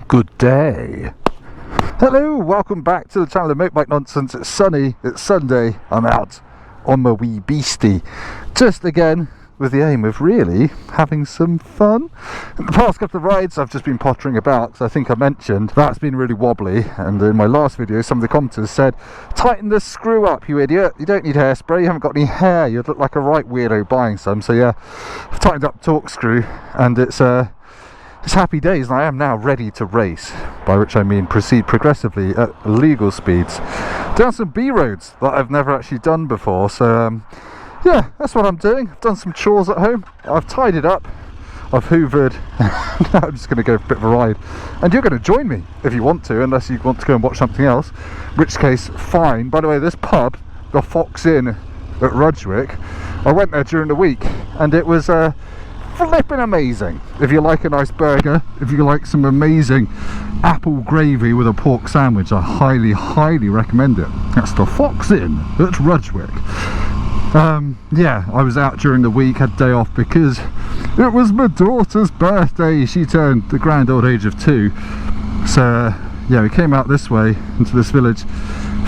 Good day. Hello, welcome back to the channel of Motorbike Nonsense. It's sunny, it's Sunday, I'm out on my wee beastie. Just again, with the aim of really having some fun. In the past couple of rides I've just been pottering about, because I think I mentioned that's been really wobbly, and in my last video some of the commenters said, tighten the screw up you idiot, you don't need hairspray, you haven't got any hair, you'd look like a right weirdo buying some. So yeah, I've tightened up torque screw and it's happy days, and I am now ready to race, by which I mean proceed progressively at legal speeds down some B roads that I've never actually done before. So yeah, that's what I'm doing. I've done some chores at home, I've tidied up, I've hoovered. Now I'm just going to go for a bit of a ride, and you're going to join me if you want to, unless you want to go and watch something else, in which case fine. By the way, this pub, the Fox Inn at Rudgwick, I went there during the week and it was flipping amazing. If you like a nice burger, if you like some amazing apple gravy with a pork sandwich, I highly recommend it. That's the Fox Inn at Rudgwick. Yeah, I was out during the week, had a day off because it was my daughter's birthday. She turned the grand old age of 2. So yeah, we came out this way into this village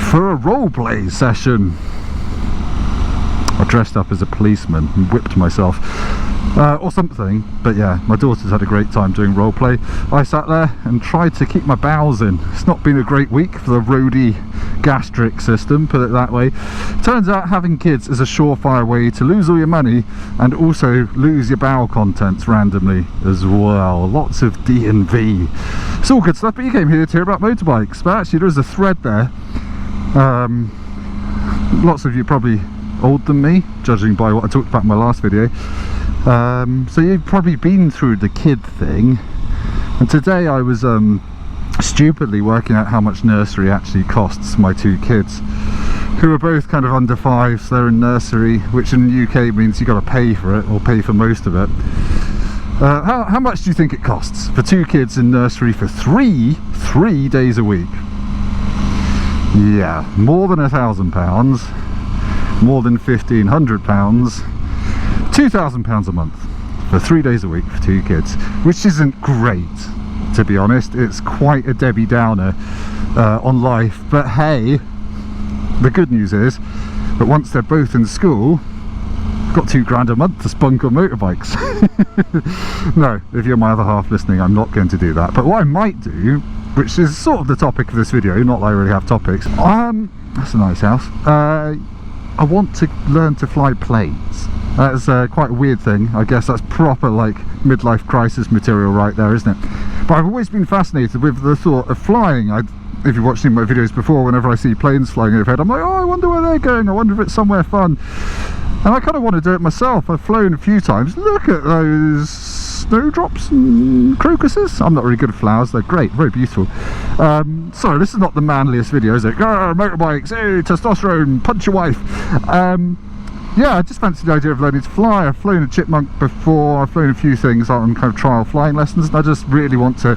for a roleplay session. I dressed up as a policeman and whipped myself or something, but yeah, my daughter's had a great time doing roleplay. I sat there and tried to keep my bowels in. It's not been a great week for the roady gastric system, put it that way. Turns out having kids is a surefire way to lose all your money and also lose your bowel contents randomly as well. Lots of D&V. It's all good stuff, but you came here to hear about motorbikes. But actually there is a thread there. Lots of you probably older than me, judging by what I talked about in my last video. So you've probably been through the kid thing, and today I was stupidly working out how much nursery actually costs my 2 kids, who are both kind of under 5, so they're in nursery, which in the UK means you've got to pay for it, or pay for most of it. How much do you think it costs for 2 kids in nursery for three days a week? Yeah, more than £1,000, more than £1,500, £2,000 a month for 3 days a week for 2 kids, which isn't great, to be honest. It's quite a Debbie Downer on life, but hey, the good news is that once they're both in school, got £2 a month to spunk on motorbikes. No, if you're my other half listening, I'm not going to do that. But what I might do, which is sort of the topic of this video, not that I really have topics, that's a nice house, I want to learn to fly planes. That's quite a weird thing. I guess that's proper like midlife crisis material right there, isn't it? But I've always been fascinated with the thought of flying. If you've watched any of my videos before, whenever I see planes flying overhead, I'm like, oh, I wonder where they're going, I wonder if it's somewhere fun. And I kind of want to do it myself. I've flown a few times. Look at those snowdrops and crocuses. I'm not really good at flowers, they're great, very beautiful. Sorry, this is not the manliest video, is it? Motorbikes, hey, testosterone, punch your wife. Yeah, I just fancy the idea of learning to fly. I've flown a chipmunk before, I've flown a few things on kind of trial flying lessons, and I just really want to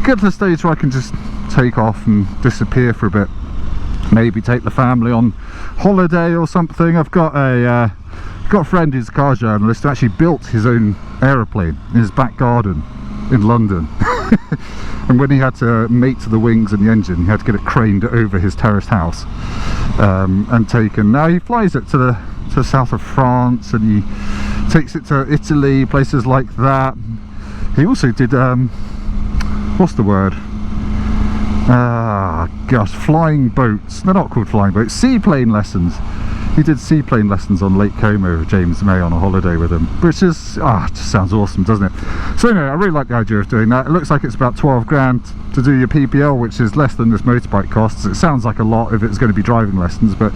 get to the stage where I can just take off and disappear for a bit. Maybe take the family on holiday or something. I've got a friend who's a car journalist who actually built his own aeroplane in his back garden in London. And when he had to mate the wings and the engine, he had to get it craned over his terraced house and taken. Now he flies it to the south of France, and he takes it to Italy, places like that. He also did what's the word, gosh, flying boats. They're not called flying boats, seaplane lessons. He did seaplane lessons on Lake Como with James May on a holiday with him, which is, just sounds awesome, doesn't it? So anyway, I really like the idea of doing that. It looks like it's about 12 grand to do your PPL, which is less than this motorbike costs. It sounds like a lot if it's going to be driving lessons, but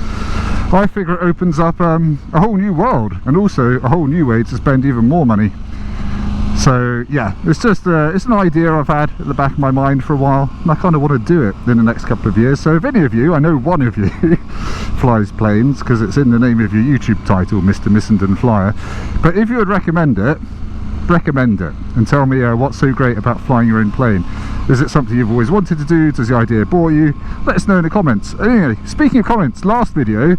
I figure it opens up a whole new world, and also a whole new way to spend even more money. So yeah, it's just it's an idea I've had at the back of my mind for a while, and I kind of want to do it in the next couple of years. So if any of you, I know one of you flies planes, because it's in the name of your YouTube title, Mr. Missenden Flyer, but if you would recommend it and tell me what's so great about flying your own plane. Is it something you've always wanted to do? Does the idea bore you? Let us know in the comments. Anyway, speaking of comments, last video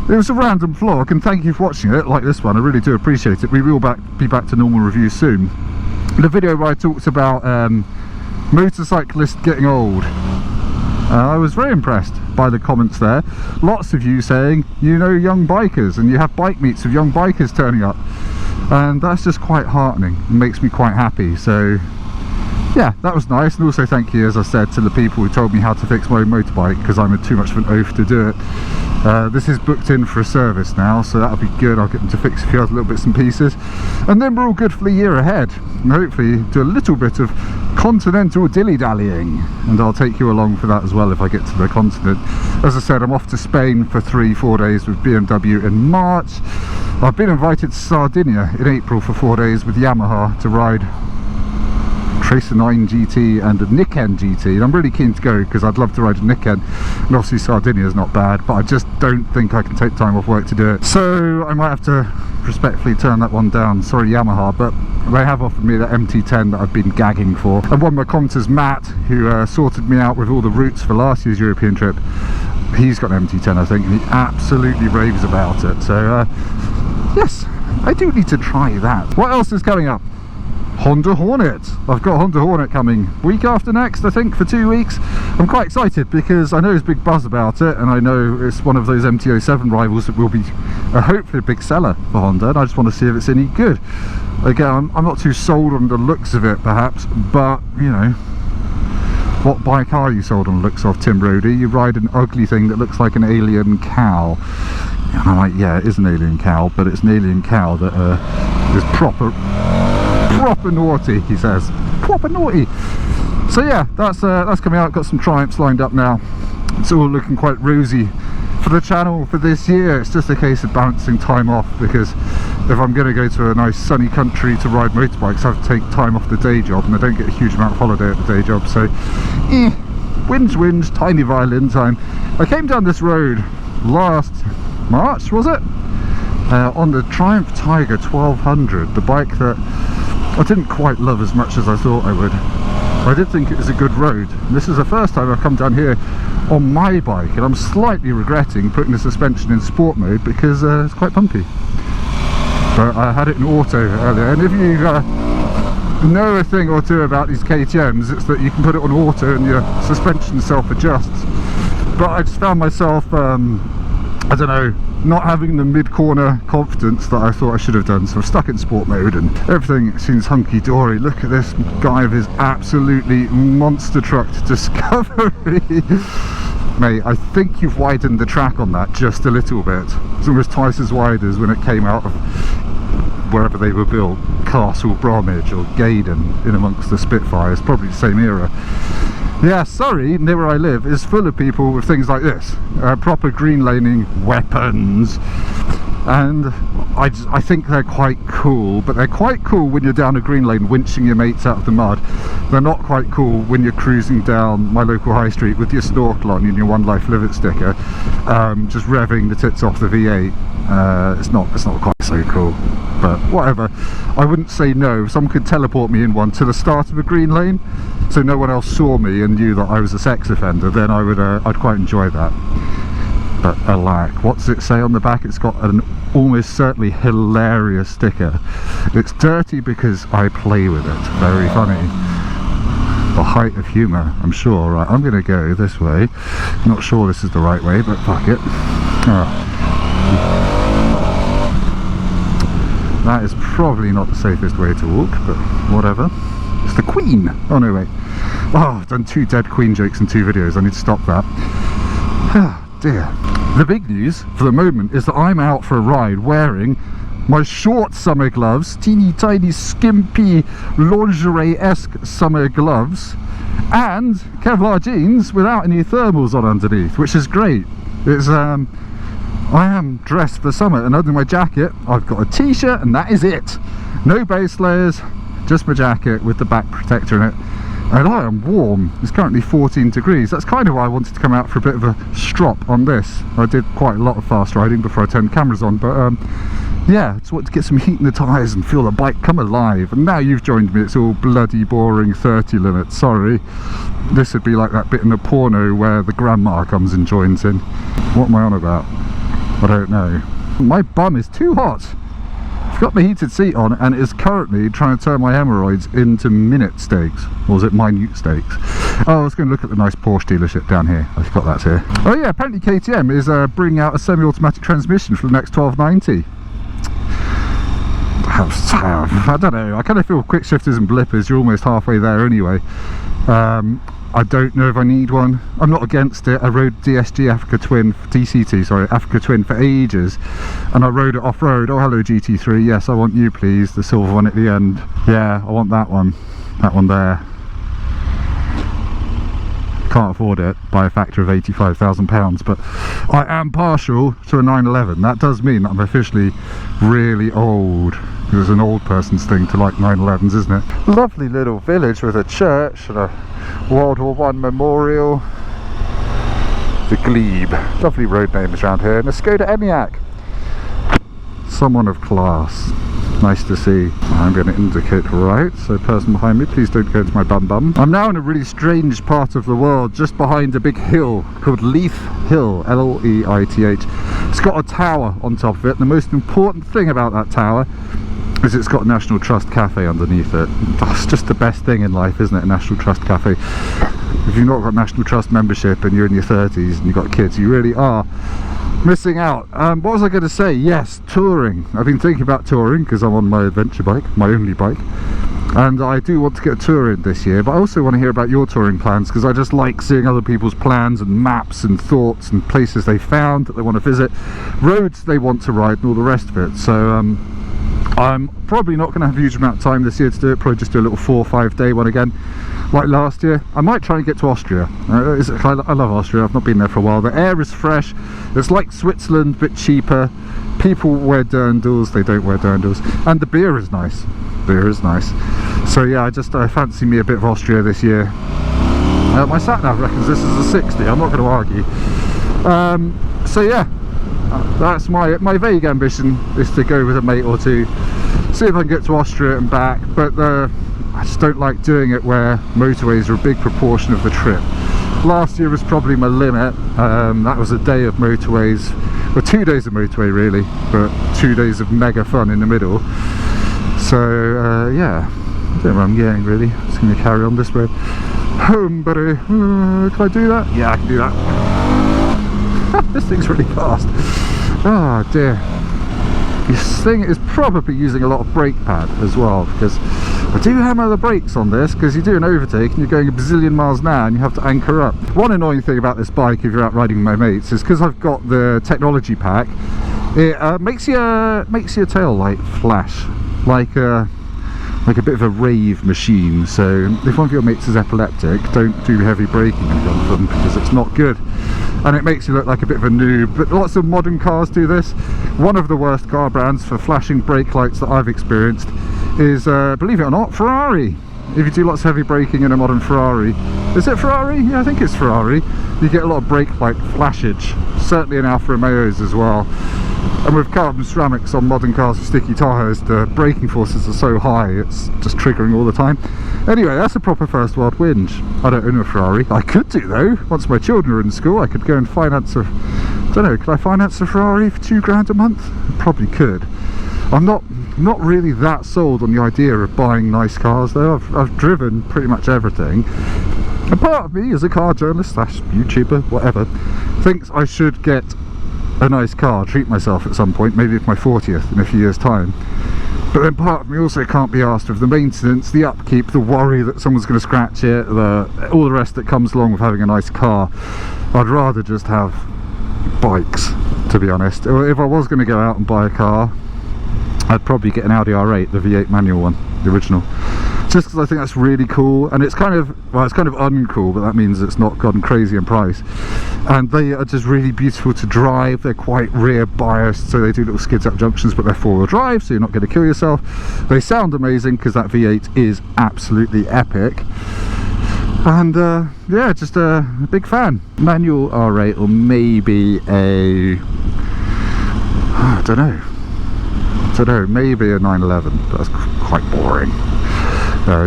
it was a random vlog, and thank you for watching it, like this one. I really do appreciate it. We will be back to normal reviews soon. The video where I talked about motorcyclist getting old. I was very impressed by the comments there. Lots of you saying you know young bikers and you have bike meets of young bikers turning up, and that's just quite heartening. It makes me quite happy. So yeah, that was nice. And also thank you, as I said, to the people who told me how to fix my own motorbike, because I'm too much of an oaf to do it. This is booked in for a service now, so that'll be good. I'll get them to fix a few other little bits and pieces, and then we're all good for the year ahead, and hopefully do a little bit of continental dilly-dallying, and I'll take you along for that as well if I get to the continent. As I said, I'm off to Spain for 3-4 days with BMW in March. I've been invited to Sardinia in April for 4 days with Yamaha to ride Tracer 9 GT and a Niken GT, and I'm really keen to go because I'd love to ride a Niken, and obviously Sardinia is not bad, but I just don't think I can take time off work to do it, so I might have to respectfully turn that one down. Sorry Yamaha, but they have offered me that MT10 that I've been gagging for. And one of my commenters, Matt, who sorted me out with all the routes for last year's European trip, he's got an MT10 I think, and he absolutely raves about it, so yes, I do need to try that. What else is coming up? Honda Hornet. I've got Honda Hornet coming week after next, I think, for 2 weeks. I'm quite excited because I know there's big buzz about it, and I know it's one of those MT-07 rivals that will be hopefully a big seller for Honda, and I just want to see if it's any good. Again, I'm not too sold on the looks of it perhaps, but you know, what bike are you sold on the looks of, Tim Rodey? You ride an ugly thing that looks like an alien cow. And I'm like, yeah, it is an alien cow, but it's an alien cow that is proper naughty, he says. Proper naughty. So yeah, that's coming out. Got some Triumphs lined up now. It's all looking quite rosy for the channel for this year. It's just a case of balancing time off, because if I'm going to go to a nice sunny country to ride motorbikes, I have to take time off the day job, and I don't get a huge amount of holiday at the day job, so whinge, tiny violin time. I came down this road last March, was it? On the Triumph Tiger 1200, the bike that I didn't quite love as much as I thought I would. I did think it was a good road. This is the first time I've come down here on my bike, and I'm slightly regretting putting the suspension in sport mode because it's quite bumpy. But I had it in auto earlier, and if you know a thing or two about these KTMs, it's that you can put it on auto and your suspension self-adjusts. But I just found myself, I don't know, not having the mid-corner confidence that I thought I should have done, so I'm stuck in sport mode and everything seems hunky-dory. Look at this guy with his absolutely monster truck Discovery. Mate, I think you've widened the track on that just a little bit. It's almost twice as wide as when it came out of wherever they were built, Castle Bromwich or Gaydon, in amongst the Spitfires, probably the same era. Yeah, Surrey, near where I live, is full of people with things like this, proper green laning weapons, and I think they're quite cool, but they're quite cool when you're down a green lane winching your mates out of the mud. They're not quite cool when you're cruising down my local high street with your snorkel on and your One Life Live It sticker, just revving the tits off the V8. It's not quite so cool, but whatever. I wouldn't say no. Someone could teleport me in one to the start of a green lane, so no one else saw me and knew that I was a sex offender, then I would I'd quite enjoy that. But alack, what's it say on the back? It's got an almost certainly hilarious sticker. It's dirty because I play with it. Very funny. The height of humour, I'm sure. Right, I'm going to go this way. Not sure this is the right way, but fuck it. That is probably not the safest way to walk, but whatever. It's the Queen! Oh no, wait. Oh, I've done 2 dead Queen jokes in 2 videos. I need to stop that. Dear. The big news for the moment is that I'm out for a ride wearing my short summer gloves, teeny tiny skimpy lingerie-esque summer gloves, and Kevlar jeans without any thermals on underneath, which is great. It's I am dressed for summer, and under my jacket I've got a t-shirt, and that is it. No base layers, just my jacket with the back protector in it. And I am warm. It's currently 14 degrees. That's kind of why I wanted to come out for a bit of a strop on this. I did quite a lot of fast riding before I turned cameras on, but yeah, just wanted to get some heat in the tyres and feel the bike come alive. And now you've joined me, it's all bloody boring 30 limit. Sorry. This would be like that bit in the porno where the grandma comes and joins in. What am I on about? I don't know. My bum is too hot got the heated seat on and is currently trying to turn my hemorrhoids into minute steaks. Or was it minute steaks? Oh, I was going to look at the nice Porsche dealership down here. I forgot that's here. Oh yeah, apparently KTM is bringing out a semi-automatic transmission for the next 1290. I don't know, I kind of feel quick shifters and blippers, you're almost halfway there anyway. I don't know if I need one. I'm not against it. I rode DSG Africa Twin, DCT, sorry, Africa Twin for ages, and I rode it off-road. Oh, hello GT3, yes, I want you please, the silver one at the end. Yeah, I want that one there. Can't afford it by a factor of £85,000, but I am partial to a 911. That does mean that I'm officially really old. It's an old person's thing to like 911s, isn't it? Lovely little village with a church and a World War I memorial. The Glebe. Lovely road names around here. And a Skoda Enyaq. Someone of class. Nice to see. I'm going to indicate right, so person behind me, please don't go into my bum bum. I'm now in a really strange part of the world, just behind a big hill called Leith Hill, L-E-I-T-H. It's got a tower on top of it. The most important thing about that tower is it's got a National Trust cafe underneath it. That's just the best thing in life, isn't it? A National Trust cafe. If you've not got National Trust membership and you're in your 30s and you've got kids, you really are missing out. What was I going to say? Yes, touring. I've been thinking about touring because I'm on my adventure bike, my only bike, and I do want to get a tour in this year, but I also want to hear about your touring plans because I just like seeing other people's plans and maps and thoughts and places they found that they want to visit, roads they want to ride and all the rest of it. So I'm probably not going to have a huge amount of time this year to do it. Probably just do a little 4 or 5 day one again like last year. I might try and get to Austria. I love Austria. I've not been there for a while. The air is fresh. It's like Switzerland, a bit cheaper. People wear dirndls, they don't wear dirndls, and the beer is nice. Beer is nice. So yeah, I fancy me a bit of Austria this year. My sat nav reckons this is a 60. I'm not going to argue. So yeah, that's my vague ambition, is to go with a mate or two, see if I can get to Austria and back, but I just don't like doing it where motorways are a big proportion of the trip. Last year was probably my limit. That was a day of motorways, well 2 days of motorway really, but 2 days of mega fun in the middle. So yeah, I don't know where I'm getting really. I'm just going to carry on this road home, buddy. Can I do that? Yeah, I can do that. This thing's really fast. Oh dear. This thing is probably using a lot of brake pad as well, because I do hammer the brakes on this, because you do an overtake and you're going a bazillion miles an hour and you have to anchor up. One annoying thing about this bike, if you're out riding with my mates, is because I've got the technology pack, it makes your tail light flash like a bit of a rave machine. So if one of your mates is epileptic, don't do heavy braking in front of them, because it's not good. And it makes you look like a bit of a noob, but lots of modern cars do this. One of the worst car brands for flashing brake lights that I've experienced is, believe it or not, Ferrari. If you do lots of heavy braking in a modern Ferrari, is it Ferrari? Yeah, I think it's Ferrari. You get a lot of brake light flashage, certainly in Alfa Romeos as well. And with carbon ceramics on modern cars with sticky tyres, the braking forces are so high, it's just triggering all the time. Anyway, that's a proper first world whinge. I don't own a Ferrari. I could do though. Once my children are in school, I could go and finance a, I don't know, could I finance a Ferrari for £2 a month? Probably could. I'm not really that sold on the idea of buying nice cars though. I've driven pretty much everything. And part of me, as a car journalist / YouTuber, whatever, thinks I should get a nice car, treat myself at some point, maybe for my 40th in a few years time. But then part of me also can't be asked of the maintenance, the upkeep, the worry that someone's going to scratch it, all the rest that comes along with having a nice car. I'd rather just have bikes, to be honest. Or if I was going to go out and buy a car, I'd probably get an Audi R8, the V8 manual one, the original. Just because I think that's really cool, and it's kind of, well, it's kind of uncool, but that means it's not gone crazy in price. And they are just really beautiful to drive. They're quite rear biased, so they do little skids up junctions, but they're 4-wheel drive, so you're not going to kill yourself. They sound amazing because that V8 is absolutely epic. And yeah, just a big fan. Manual R8, or maybe a, I don't know, maybe a 911. That's quite boring.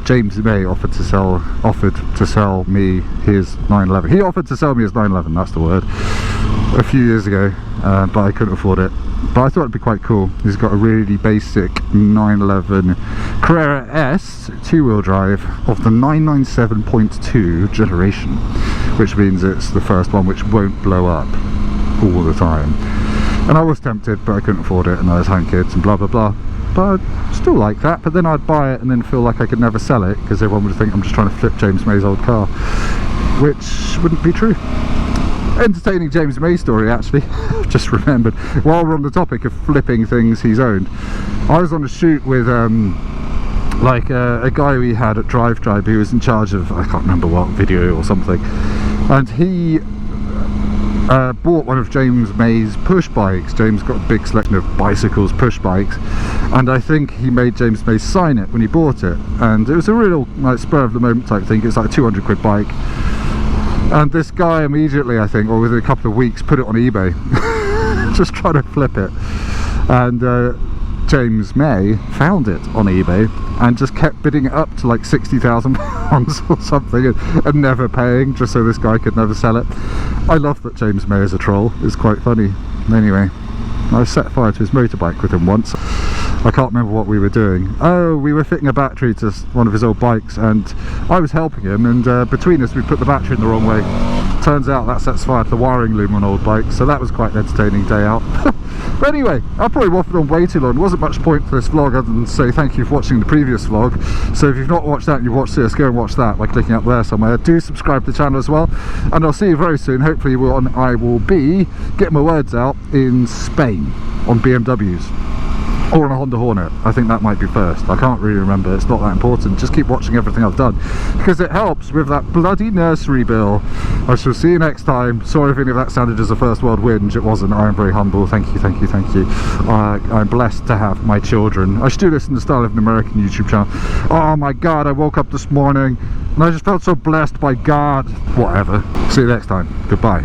James May offered to sell me his 911. He offered to sell me his 911, that's the word. a few years ago, but I couldn't afford it. But I thought it'd be quite cool. He's got a really basic 911 Carrera S 2-wheel drive of the 997.2 generation, which means it's the first one which won't blow up all the time. And I was tempted, but I couldn't afford it, and I was having kids and blah blah blah. But I'd still like that. But then I'd buy it and then feel like I could never sell it, because everyone would think I'm just trying to flip James May's old car, which wouldn't be true. Entertaining James May story, actually. Just remembered, while we're on the topic of flipping things he's owned, I was on a shoot with like a guy we had at Drive Tribe. He was in charge of, I can't remember what video or something, and he bought one of James May's push bikes. James got a big selection of bicycles, push bikes, and I think he made James May sign it when he bought it, and it was a real like spur of the moment type thing. It's like a 200 quid bike. And this guy immediately, I think, or within a couple of weeks, put it on eBay, just trying to flip it. And James May found it on eBay and just kept bidding it up to like £60,000 or something, and never paying, just so this guy could never sell it. I love that James May is a troll. It's quite funny. Anyway, I set fire to his motorbike with him once. I can't remember what we were doing. Oh, we were fitting a battery to one of his old bikes, and I was helping him, and between us we put the battery in the wrong way. Turns out that sets fire to the wiring loom on old bikes, so that was quite an entertaining day out. But anyway, I probably waffled on way too long. There wasn't much point for this vlog other than to say thank you for watching the previous vlog. So if you've not watched that and you've watched this, go and watch that by clicking up there somewhere. Do subscribe to the channel as well, and I'll see you very soon. Hopefully I will be getting my words out in Spain on BMWs. Or on a Honda Hornet. I think that might be first. I can't really remember. It's not that important. Just keep watching everything I've done, because it helps with that bloody nursery bill. I shall see you next time. Sorry if any of that sounded as a first world whinge. It wasn't. I am very humble. Thank you, thank you, thank you. I'm blessed to have my children. I should do this in the style of an American YouTube channel. Oh my God, I woke up this morning and I just felt so blessed by God. Whatever. See you next time. Goodbye.